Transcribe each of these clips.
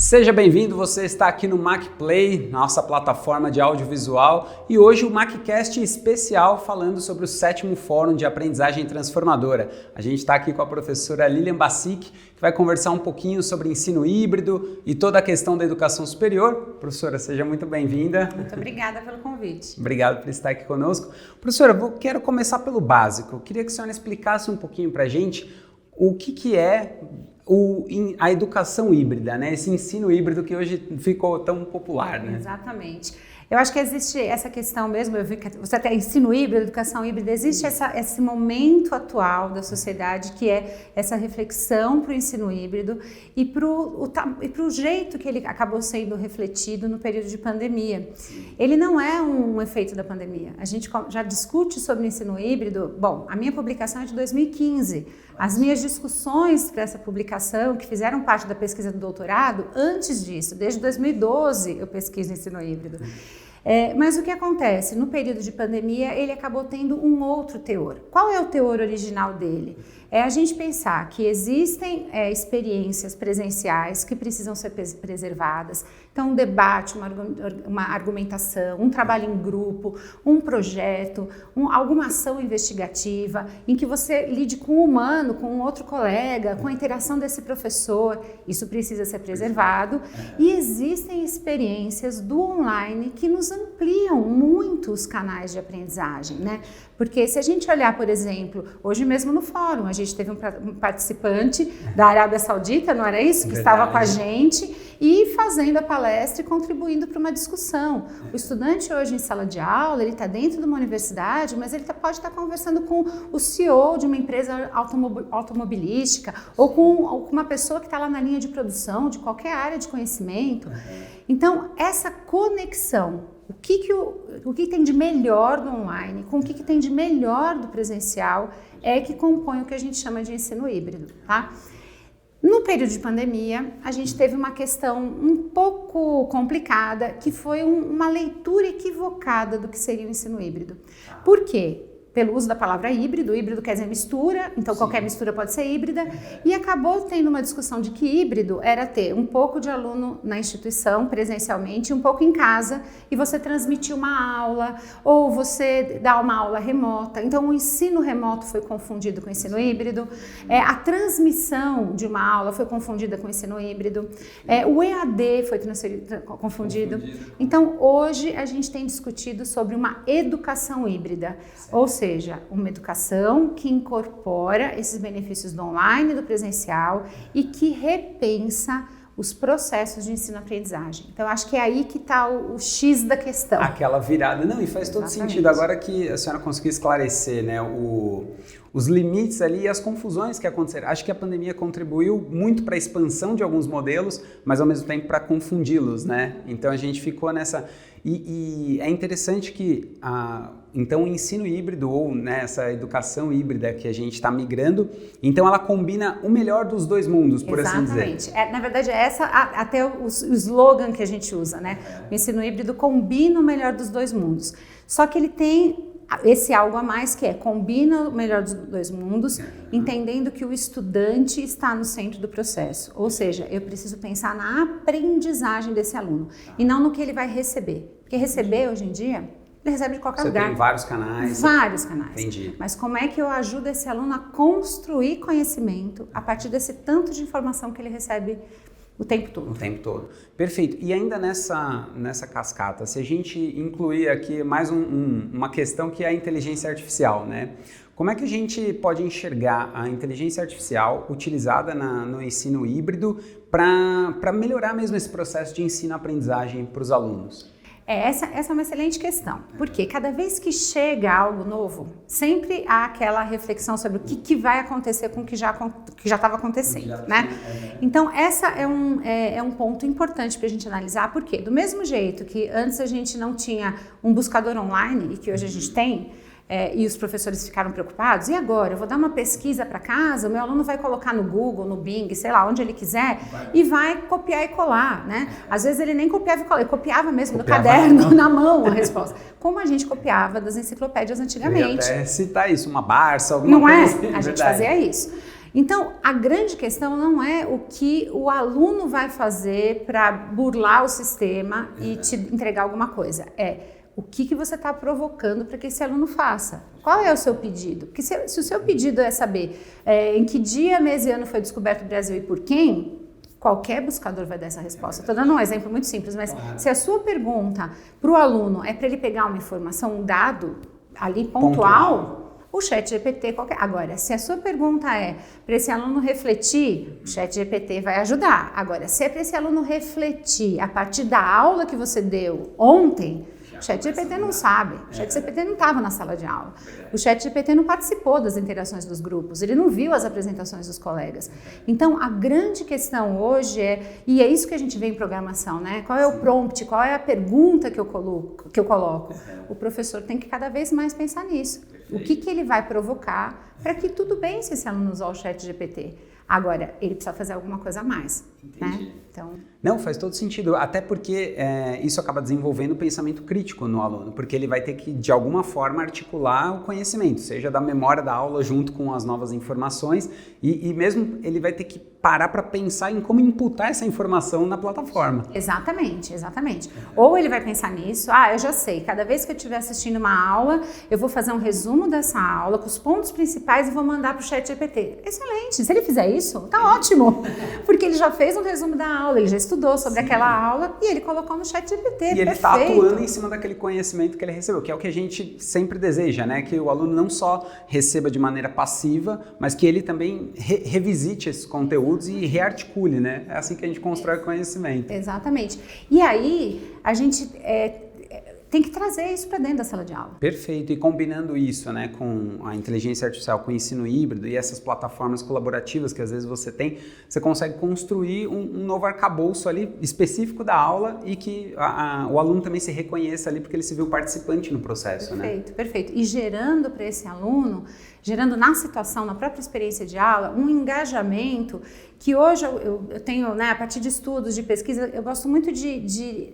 Seja bem-vindo, você está aqui no MacPlay, nossa plataforma de audiovisual, e hoje o MacCast especial falando sobre o 7º Fórum de Aprendizagem Transformadora. A gente está aqui com a professora Lilian Bassic, que vai conversar um pouquinho sobre ensino híbrido e toda a questão da educação superior. Professora, seja muito bem-vinda. Muito obrigada pelo convite. Obrigado por estar aqui conosco. Professora, quero começar pelo básico. Eu queria que a senhora explicasse um pouquinho para a gente o que é a educação híbrida, né? Esse ensino híbrido que hoje ficou tão popular, né? Exatamente. Eu acho que existe essa questão mesmo, eu vi que você até ensino híbrido, educação híbrida, existe esse momento atual da sociedade que é essa reflexão para o ensino híbrido e para o jeito que ele acabou sendo refletido no período de pandemia. Ele não é um efeito da pandemia. A gente já discute sobre o ensino híbrido. Bom, a minha publicação é de 2015. As minhas discussões para essa publicação, que fizeram parte da pesquisa do doutorado, antes disso, desde 2012 eu pesquiso ensino híbrido. Mas o que acontece? No período de pandemia, ele acabou tendo um outro teor. Qual é o teor original dele? É a gente pensar que existem experiências presenciais que precisam ser preservadas. Então, um debate, uma argumentação, um trabalho em grupo, um projeto, alguma ação investigativa em que você lide com o humano, com um outro colega, com a interação desse professor. Isso precisa ser preservado. E existem experiências do online que nos ampliam muito os canais de aprendizagem, né? Porque se a gente olhar, por exemplo, hoje mesmo no fórum, a gente teve um participante da Arábia Saudita, não era isso? Que estava com a gente e fazendo a palestra e contribuindo para uma discussão. O estudante hoje em sala de aula, ele está dentro de uma universidade, mas ele pode estar conversando com o CEO de uma empresa automobilística ou com uma pessoa que está lá na linha de produção, de qualquer área de conhecimento. Então, essa conexão, o que tem de melhor do online, com o que tem de melhor do presencial é que compõe o que a gente chama de ensino híbrido, tá? No período de pandemia, a gente teve uma questão um pouco complicada, que foi uma leitura equivocada do que seria o ensino híbrido. Por quê? Pelo uso da palavra híbrido quer dizer mistura, então qualquer mistura pode ser híbrida, e acabou tendo uma discussão de que híbrido era ter um pouco de aluno na instituição, presencialmente, e um pouco em casa, e você transmitir uma aula, ou você dar uma aula remota. Então o ensino remoto foi confundido com o ensino híbrido, a transmissão de uma aula foi confundida com o ensino híbrido, o EAD foi confundido. Então hoje a gente tem discutido sobre uma educação híbrida, ou seja, uma educação que incorpora esses benefícios do online e do presencial e que repensa os processos de ensino-aprendizagem. Então, acho que é aí que está o X da questão. Aquela virada. Não, e faz todo sentido. Agora que a senhora conseguiu esclarecer, né, os limites ali e as confusões que aconteceram. Acho que a pandemia contribuiu muito para a expansão de alguns modelos, mas ao mesmo tempo para confundi-los, né? Então, a gente ficou nessa... E é interessante que então o ensino híbrido ou, né, essa educação híbrida que a gente está migrando, então ela combina o melhor dos dois mundos, por assim dizer. Exatamente. Na verdade, até o slogan que a gente usa, né? O ensino híbrido combina o melhor dos dois mundos. Só que ele tem esse algo a mais que combina o melhor dos dois mundos, entendendo que o estudante está no centro do processo. Ou seja, eu preciso pensar na aprendizagem desse aluno e não no que ele vai receber. Porque receber hoje em dia, ele recebe de qualquer lugar. Você tem vários canais. Vários canais. Entendi. Mas como é que eu ajudo esse aluno a construir conhecimento a partir desse tanto de informação que ele recebe o tempo todo? O tempo todo. Perfeito. E ainda nessa cascata, se a gente incluir aqui mais uma questão que é a inteligência artificial, né? Como é que a gente pode enxergar a inteligência artificial utilizada no ensino híbrido para melhorar mesmo esse processo de ensino-aprendizagem para os alunos? Essa é uma excelente questão, porque cada vez que chega algo novo, sempre há aquela reflexão sobre o que vai acontecer com o que já estava acontecendo, né? Então, essa é um ponto importante para a gente analisar, porque do mesmo jeito que antes a gente não tinha um buscador online, e que hoje a gente tem, e os professores ficaram preocupados, e agora? Eu vou dar uma pesquisa para casa, o meu aluno vai colocar no Google, no Bing, sei lá, onde ele quiser, e vai copiar e colar, né? Às vezes ele nem copiava e colava, ele copiava mesmo no caderno, na mão, a resposta. Como a gente copiava das enciclopédias antigamente. Eu ia até citar isso, uma Barça, alguma coisa assim. Não é? A gente fazia isso. Então, a grande questão não é o que o aluno vai fazer para burlar o sistema e te entregar alguma coisa. É o que você está provocando para que esse aluno faça. Qual é o seu pedido? Porque se o seu pedido é saber em que dia, mês e ano foi descoberto o Brasil e por quem, qualquer buscador vai dar essa resposta. Estou dando um exemplo muito simples, mas se a sua pergunta para o aluno é para ele pegar uma informação, um dado ali pontual, o ChatGPT qualquer. Agora, se a sua pergunta é para esse aluno refletir, o ChatGPT vai ajudar. Agora, se é para esse aluno refletir a partir da aula que você deu ontem, o ChatGPT não sabe, o ChatGPT não estava na sala de aula, o ChatGPT não participou das interações dos grupos, ele não viu as apresentações dos colegas. Então, a grande questão hoje e é isso que a gente vê em programação, né? Qual é o prompt, qual é a pergunta que eu coloco? O professor tem que cada vez mais pensar nisso. O que ele vai provocar para que tudo bem se esse aluno usar o ChatGPT. Agora, ele precisa fazer alguma coisa a mais, né? Então... Não, faz todo sentido, até porque isso acaba desenvolvendo o pensamento crítico no aluno, porque ele vai ter que, de alguma forma, articular o conhecimento, seja da memória da aula junto com as novas informações e mesmo ele vai ter que parar para pensar em como imputar essa informação na plataforma. Exatamente, exatamente. Ou ele vai pensar nisso, eu já sei, cada vez que eu estiver assistindo uma aula, eu vou fazer um resumo dessa aula com os pontos principais e vou mandar para o ChatGPT. Excelente, se ele fizer isso, tá ótimo, porque ele já fez um resumo da aula, ele já estudou sobre aquela aula e ele colocou no ChatGPT. E ele está atuando em cima daquele conhecimento que ele recebeu, que é o que a gente sempre deseja, né? Que o aluno não só receba de maneira passiva, mas que ele também revisite esses conteúdos e rearticule, né? É assim que a gente constrói conhecimento. Exatamente. E aí, a gente tem que trazer isso para dentro da sala de aula. Perfeito. E combinando isso, né, com a inteligência artificial, com o ensino híbrido e essas plataformas colaborativas que às vezes você tem, você consegue construir um novo arcabouço ali específico da aula e que o aluno também se reconheça ali porque ele se viu participante no processo, perfeito, né? Perfeito. E gerando para esse aluno, gerando na situação, na própria experiência de aula, um engajamento que hoje eu tenho, né, a partir de estudos, de pesquisa, eu gosto muito de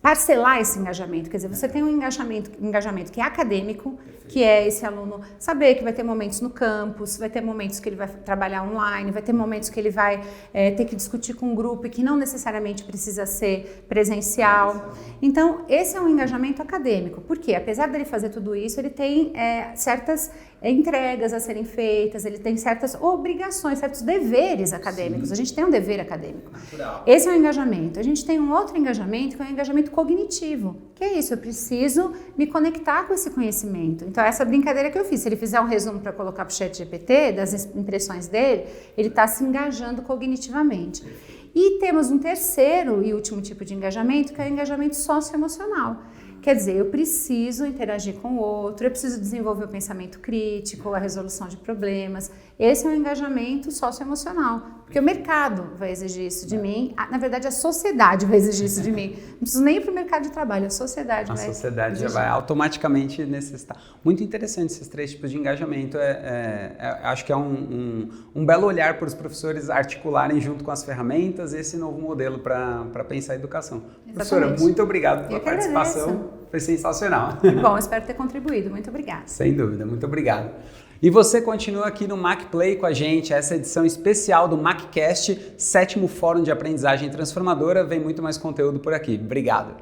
parcelar esse engajamento, quer dizer, você tem um engajamento que é acadêmico, que é esse aluno saber que vai ter momentos no campus, vai ter momentos que ele vai trabalhar online, vai ter momentos que ele vai ter que discutir com um grupo e que não necessariamente precisa ser presencial. Então, esse é um engajamento acadêmico, porque apesar dele fazer tudo isso, ele tem certas entregas a serem feitas, ele tem certas obrigações, certos deveres acadêmicos. Sim. A gente tem um dever acadêmico. Natural. Esse é o engajamento. A gente tem um outro engajamento que é o engajamento cognitivo. Que é isso, eu preciso me conectar com esse conhecimento. Então, essa brincadeira que eu fiz, se ele fizer um resumo para colocar para o ChatGPT, das impressões dele, ele está se engajando cognitivamente. E temos um terceiro e último tipo de engajamento, que é o engajamento socioemocional. Quer dizer, eu preciso interagir com o outro, eu preciso desenvolver o pensamento crítico, a resolução de problemas. Esse é um engajamento socioemocional, porque o mercado vai exigir isso de mim, na verdade a sociedade vai exigir isso de mim. Não preciso nem ir para o mercado de trabalho, a sociedade vai exigir. A sociedade já vai automaticamente necessitar. Muito interessante esses três tipos de engajamento. Acho que é um belo olhar para os professores articularem junto com as ferramentas esse novo modelo para pensar a educação. Exatamente. Professora, muito obrigado pela participação. Foi sensacional. Que bom, espero ter contribuído. Muito obrigada. Sem dúvida, muito obrigado. E você continua aqui no MacPlay com a gente, essa edição especial do MacCast, 7º Fórum de Aprendizagem Transformadora. Vem muito mais conteúdo por aqui. Obrigado.